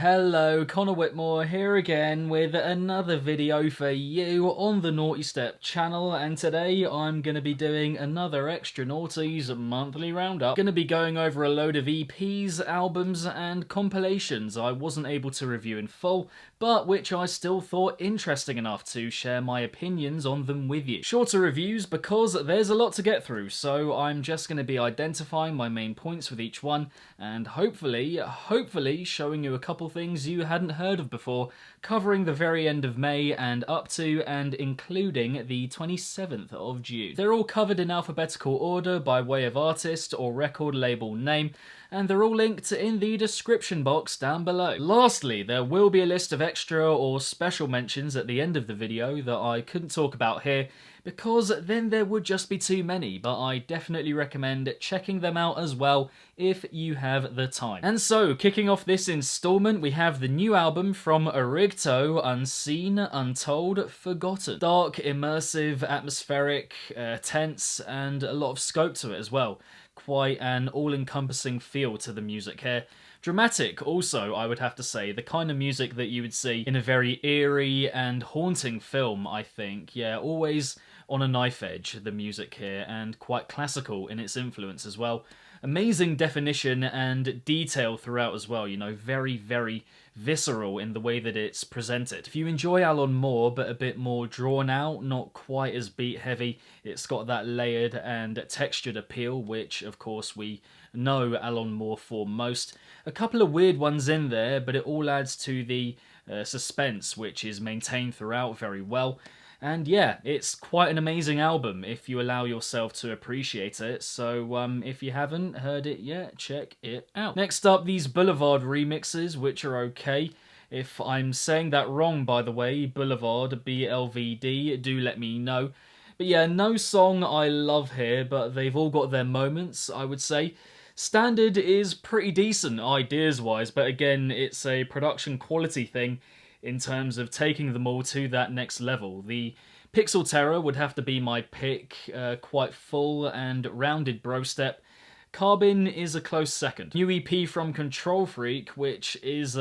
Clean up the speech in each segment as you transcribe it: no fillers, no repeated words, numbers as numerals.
Hello, Connor Whitmore here again with another video for you on the Nawtystep channel, and today I'm going to be doing another Extra Nawties monthly roundup. Going to be going over a load of EPs, albums and compilations I wasn't able to review in full, but which I still thought interesting enough to share my opinions on them with you. Shorter reviews because there's a lot to get through, so I'm just going to be identifying my main points with each one and hopefully showing you a couple things you hadn't heard of before, covering the very end of May and up to and including the 27th of June. They're all covered in alphabetical order by way of artist or record label name, and they're all linked in the description box down below. Lastly, there will be a list of extra or special mentions at the end of the video that I couldn't talk about here, because then there would just be too many, but I definitely recommend checking them out as well if you have the time. And so, kicking off this installment, we have the new album from Arigto, Unseen, Untold, Forgotten. Dark, immersive, atmospheric, tense, and a lot of scope to it as well. Quite an all-encompassing feel to the music here. Dramatic also, I would have to say, the kind of music that you would see in a very eerie and haunting film, I think. Yeah, always on a knife edge, the music here, and quite classical in its influence as well. Amazing definition and detail throughout as well, you know, very visceral in the way that it's presented. If you enjoy Alan Moore, but a bit more drawn out, not quite as beat heavy, it's got that layered and textured appeal, which of course we know Alan Moore for most. A couple of weird ones in there, but it all adds to the suspense, which is maintained throughout very well. And yeah, it's quite an amazing album if you allow yourself to appreciate it, so if you haven't heard it yet, check it out. Next up, these Boulevard Remixes, which are okay. If I'm saying that wrong, by the way, Boulevard, BLVD, do let me know. But yeah, no song I love here, but they've all got their moments, I would say. Standard is pretty decent ideas-wise, but again, it's a production quality thing in terms of taking them all to that next level. The Pixel Terror would have to be my pick, quite full and rounded bro step. Carbon is a close second. New EP from Control Freak, which is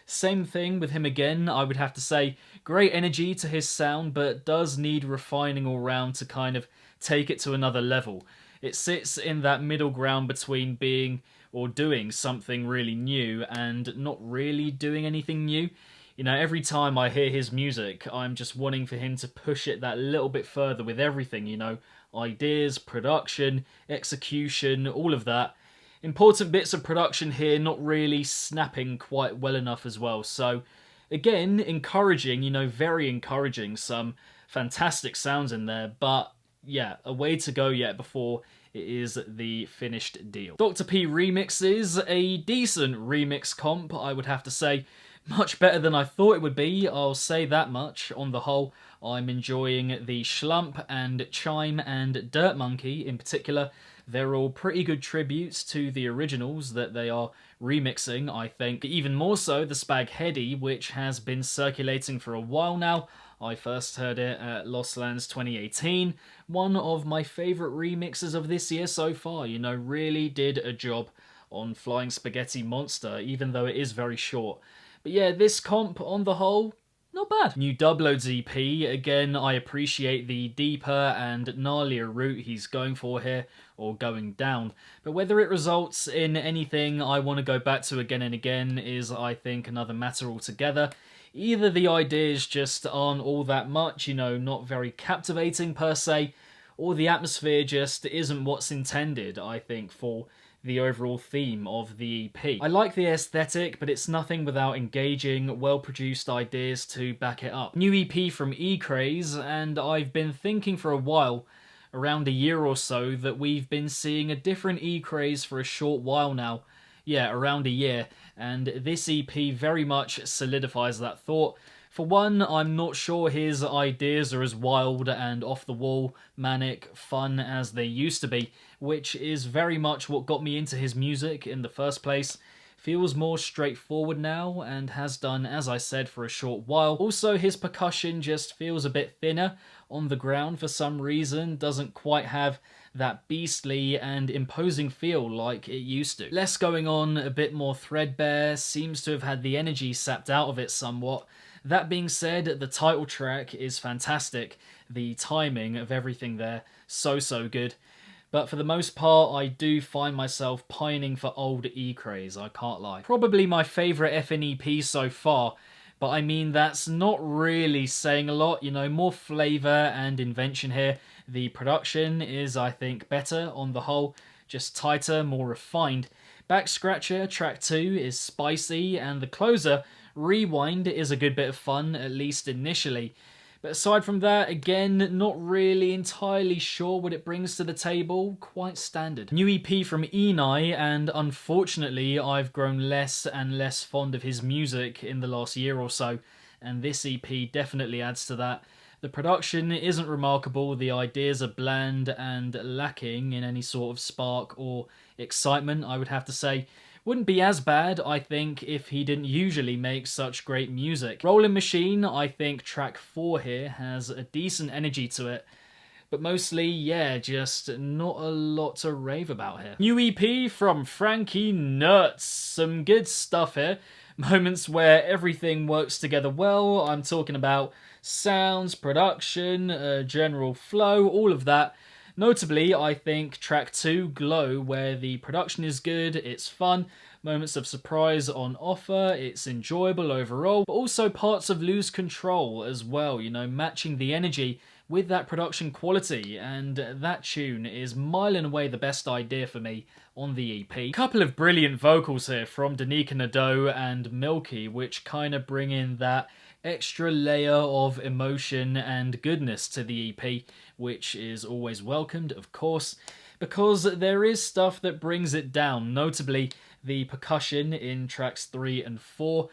same thing with him again, I would have to say. Great energy to his sound, but does need refining all round to kind of take it to another level. It sits in that middle ground between being or doing something really new and not really doing anything new. You know, every time I hear his music, I'm just wanting for him to push it that little bit further with everything, you know. Ideas, production, execution, all of that. Important bits of production here not really snapping quite well enough as well. So, again, encouraging, you know, very encouraging. Some fantastic sounds in there, but yeah, a way to go yet before it is the finished deal. Doctor P Remixes, a decent remix comp, I would have to say. Much better than I thought it would be, I'll say that much. On the whole, I'm enjoying the Schlump and Chime and Dirt Monkey in particular. They're all pretty good tributes to the originals that they are remixing, I think. Even more so, the Spag Heady, which has been circulating for a while now. I first heard it at Lost Lands 2018. One of my favourite remixes of this year so far, you know, really did a job on Flying Spaghetti Monster, even though it is very short. But yeah, this comp, on the whole, not bad. New Dubloadz EP, again, I appreciate the deeper and gnarlier route he's going for here, or going down. But whether it results in anything I want to go back to again and again is, I think, another matter altogether. Either the ideas just aren't all that much, you know, not very captivating per se, or the atmosphere just isn't what's intended, I think, for the overall theme of the EP. I like the aesthetic, but it's nothing without engaging, well-produced ideas to back it up. New EP from E-Craze, and I've been thinking for a while, around a year or so, that we've been seeing a different E-Craze for a short while now. Yeah, around a year, and this EP very much solidifies that thought. For one, I'm not sure his ideas are as wild and off-the-wall, manic, fun as they used to be, which is very much what got me into his music in the first place. feels more straightforward now and has done, as I said, for a short while. Also, his percussion just feels a bit thinner on the ground for some reason, doesn't quite have that beastly and imposing feel like it used to. Less going on, a bit more threadbare, seems to have had the energy sapped out of it somewhat. That being said, the title track is fantastic. The timing of everything there, so good. But for the most part, I do find myself pining for old E-Craze, I can't lie. Probably my favourite Effin EP so far, but I mean, that's not really saying a lot, you know, more flavour and invention here. The production is, I think, better on the whole, just tighter, more refined. Back Scratcher, track 2, is spicy, and the closer, Rewind, is a good bit of fun, at least initially. But aside from that, again, not really entirely sure what it brings to the table, quite standard. New EP from Enia, and unfortunately I've grown less and less fond of his music in the last year or so, and this EP definitely adds to that. The production isn't remarkable, the ideas are bland and lacking in any sort of spark or excitement, I would have to say. Wouldn't be as bad, I think, if he didn't usually make such great music. Rolling Machine, I think track 4 here has a decent energy to it, but mostly, yeah, just not a lot to rave about here. New EP from Franky Nuts. Some good stuff here. Moments where everything works together well. I'm talking about sounds, production, general flow, all of that. Notably, I think track 2, Glow, where the production is good, it's fun, moments of surprise on offer, it's enjoyable overall, but also parts of Lose Control as well, you know, matching the energy with that production quality, and that tune is mile and away the best idea for me on the EP. Couple of brilliant vocals here from Danica Nadeau and Milky, which kind of bring in that extra layer of emotion and goodness to the EP, which is always welcomed, of course, because there is stuff that brings it down, notably the percussion in tracks 3 and 4.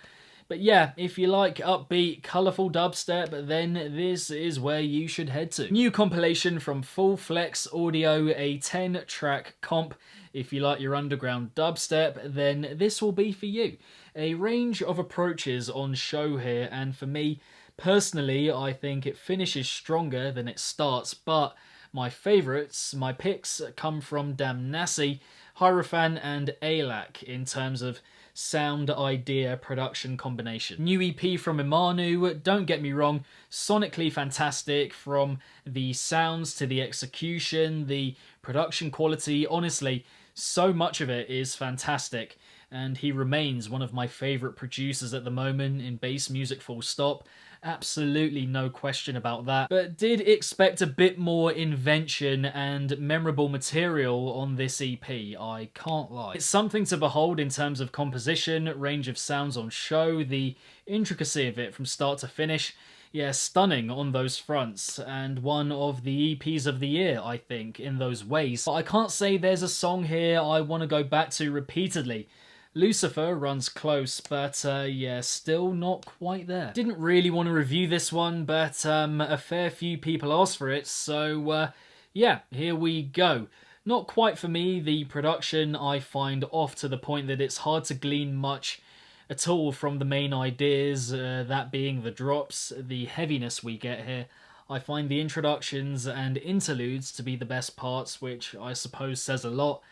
But yeah, if you like upbeat, colourful dubstep, then this is where you should head to. New compilation from Full Flex Audio, a 10-track comp. If you like your underground dubstep, then this will be for you. A range of approaches on show here, and for me, personally, I think it finishes stronger than it starts, but my favourites, my picks, come from Damnasi, Hierophant and Alac in terms of sound, idea, production combination. New EP from Imanu, don't get me wrong, sonically fantastic, from the sounds to the execution, the production quality, honestly, so much of it is fantastic, and he remains one of my favourite producers at the moment in bass music, full stop. Absolutely no question about that. But did expect a bit more invention and memorable material on this EP, I can't lie. It's something to behold in terms of composition, range of sounds on show, the intricacy of it from start to finish. Yeah, stunning on those fronts, and one of the EPs of the year, I think, in those ways. But I can't say there's a song here I want to go back to repeatedly. Lucifer runs close, but yeah, still not quite there. Didn't really want to review this one, but a fair few people asked for it, so yeah, here we go. Not quite for me. The production I find off to the point that it's hard to glean much at all from the main ideas, that being the drops, the heaviness we get here. I find the introductions and interludes to be the best parts, which I suppose says a lot.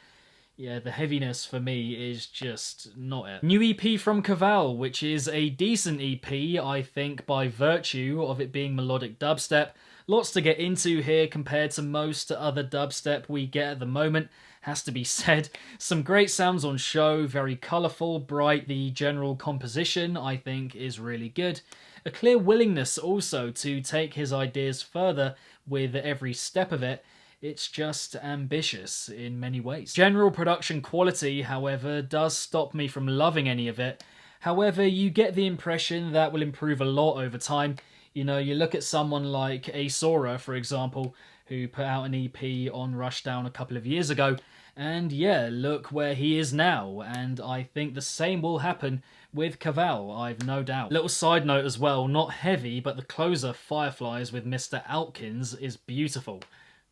Yeah, the heaviness for me is just not it. New EP from Koval, which is a decent EP, I think, by virtue of it being melodic dubstep. Lots to get into here compared to most other dubstep we get at the moment, has to be said. Some great sounds on show, very colourful, bright. The general composition, I think, is really good. A clear willingness also to take his ideas further with every step of it. It's just ambitious in many ways. General production quality, however, does stop me from loving any of it. However, you get the impression that will improve a lot over time. You know, you look at someone like Asora, for example, who put out an EP on Rushdown a couple of years ago, and yeah, look where he is now, and I think the same will happen with Koval, I've no doubt. Little side note as well, not heavy, but the closer, Fireflies, with Mr. Alkins is beautiful.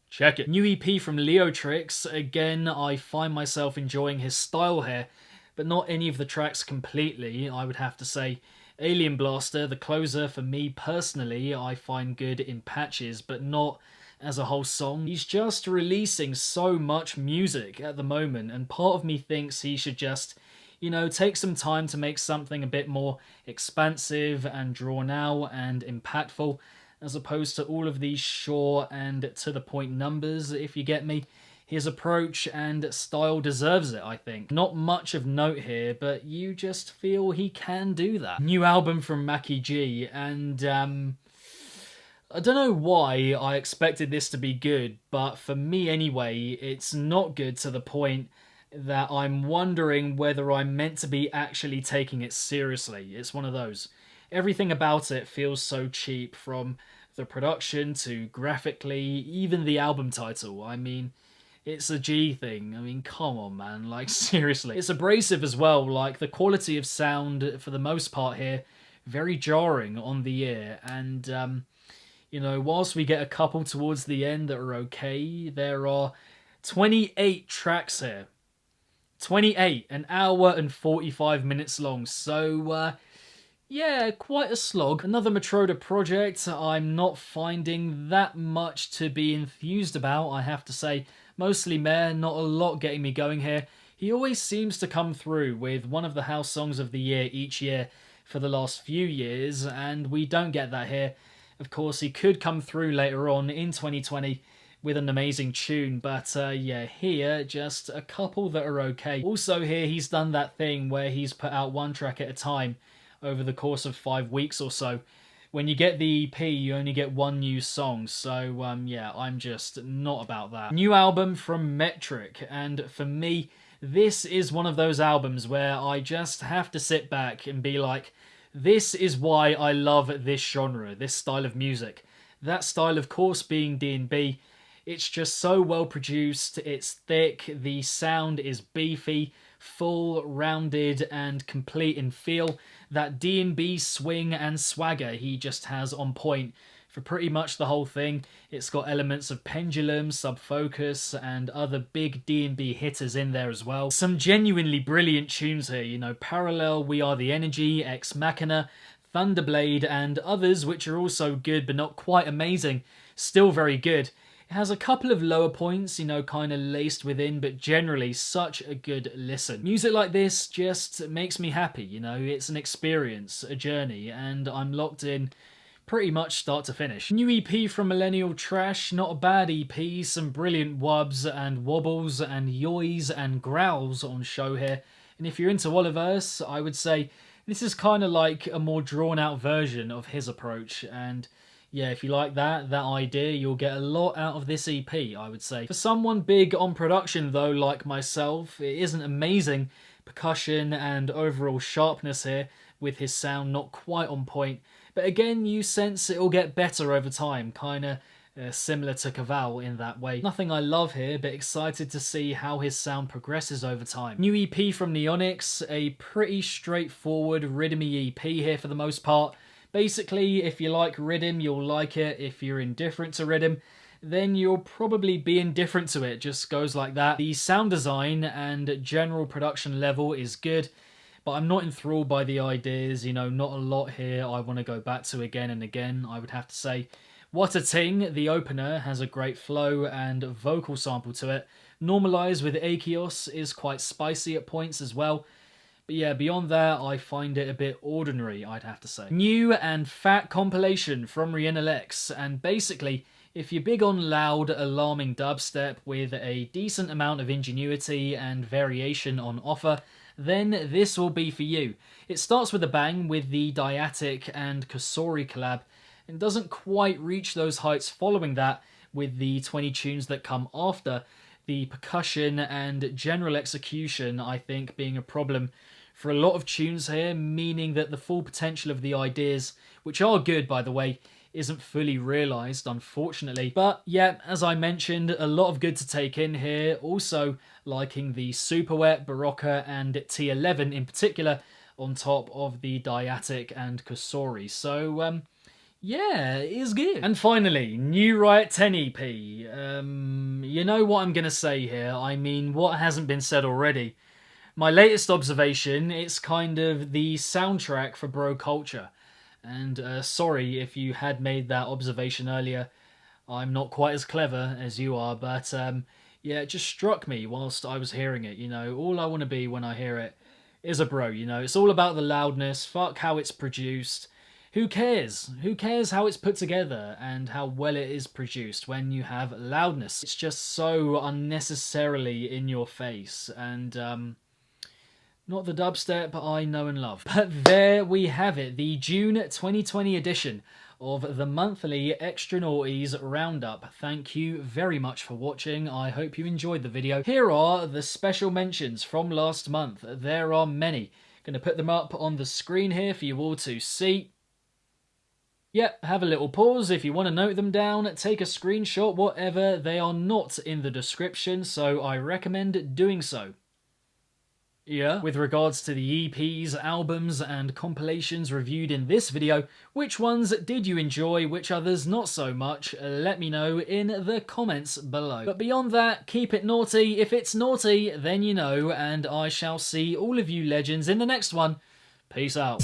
Check it. New EP from Leotrix. Again, I find myself enjoying his style here, but not any of the tracks completely. I would have to say Alien Blaster, the closer for me personally, I find good in patches, but not as a whole song. He's just releasing so much music at the moment, and part of me thinks he should just, you know, take some time to make something a bit more expansive and drawn out and impactful, as opposed to all of these short and to-the-point numbers, if you get me. His approach and style deserves it, I think. Not much of note here, but you just feel he can do that. New album from Macky Gee, and I don't know why I expected this to be good, but for me anyway, it's not good to the point that I'm wondering whether I'm meant to be actually taking it seriously. It's one of those. Everything about it feels so cheap, from the production to graphically, even the album title. I mean, it's a G thing. I mean, come on, man. Like, seriously. It's abrasive as well. Like, the quality of sound, for the most part here, very jarring on the ear. And, you know, whilst we get a couple towards the end that are okay, there are 28 tracks here. 28, an hour and 45 minutes long. So, yeah, quite a slog. Another Oda project I'm not finding that much to be enthused about, I have to say. Mostly meh, not a lot getting me going here. He always seems to come through with one of the house songs of the year each year for the last few years, and we don't get that here. Of course, he could come through later on in 2020 with an amazing tune, but yeah, here, just a couple that are okay. Also here, he's done that thing where he's put out one track at a time over the course of 5 weeks or so. When you get the EP, you only get one new song, so yeah, I'm just not about that. New album from Metrik, and for me, this is one of those albums where I just have to sit back and be like, this is why I love this genre, this style of music. That style, of course, being D&B. It's just so well produced, it's thick, the sound is beefy, full, rounded, and complete in feel. That D&B swing and swagger he just has on point for pretty much the whole thing. It's got elements of Pendulum, Subfocus, and other big D&B hitters in there as well. Some genuinely brilliant tunes here, you know, Parallel, We Are The Energy, Ex Machina, Thunderblade, and others which are also good but not quite amazing. Still very good. It has a couple of lower points, you know, kind of laced within, but generally such a good listen. Music like this just makes me happy, you know, it's an experience, a journey, and I'm locked in pretty much start to finish. New EP from Millennial Trash, not a bad EP, some brilliant wubs and wobbles and yoys and growls on show here. And if you're into Oliverse, I would say this is kind of like a more drawn out version of his approach, and yeah, if you like that idea, you'll get a lot out of this EP, I would say. For someone big on production, though, like myself, it isn't amazing percussion and overall sharpness here, with his sound not quite on point. But again, you sense it'll get better over time, kinda similar to Koval in that way. Nothing I love here, but excited to see how his sound progresses over time. New EP from the Onyx, a pretty straightforward rhythmy EP here for the most part. Basically, if you like rhythm, you'll like it. If you're indifferent to rhythm, then you'll probably be indifferent to it. Just goes like that. The sound design and general production level is good, but I'm not enthralled by the ideas. You know, not a lot here I want to go back to again and again, I would have to say. What a Ting, the opener, has a great flow and vocal sample to it. Normalized with Achios is quite spicy at points as well. But yeah, beyond that, I find it a bit ordinary, I'd have to say. New and fat compilation from Rien LX, and basically, if you're big on loud, alarming dubstep with a decent amount of ingenuity and variation on offer, then this will be for you. It starts with a bang with the Diatic and Kosori collab, and doesn't quite reach those heights following that with the 20 tunes that come after. The percussion and general execution, I think, being a problem for a lot of tunes here, meaning that the full potential of the ideas, which are good by the way, isn't fully realised, unfortunately. But yeah, as I mentioned, a lot of good to take in here. Also liking the Super Wet, Barocca and T11 in particular, on top of the Diatic and Kosori. So yeah, it is good. And finally, new Riot 10 EP. You know what I'm going to say here. I mean, what hasn't been said already? My latest observation, it's kind of the soundtrack for bro culture. And sorry if you had made that observation earlier. I'm not quite as clever as you are, but yeah, it just struck me whilst I was hearing it, you know. All I want to be when I hear it is a bro, you know. It's all about the loudness, fuck how it's produced. Who cares? Who cares how it's put together and how well it is produced when you have loudness? It's just so unnecessarily in your face, and not the dubstep I know and love. But there we have it, the June 2020 edition of the monthly Extra Nawties Roundup. Thank you very much for watching. I hope you enjoyed the video. Here are the special mentions from last month. There are many. Going to put them up on the screen here for you all to see. Yep, have a little pause if you want to note them down, take a screenshot, whatever. They are not in the description, so I recommend doing so. Yeah, with regards to the EPs, albums, and compilations reviewed in this video, which ones did you enjoy, which others not so much? Let me know in the comments below. But beyond that, keep it naughty. If it's naughty, then you know, and I shall see all of you legends in the next one. Peace out.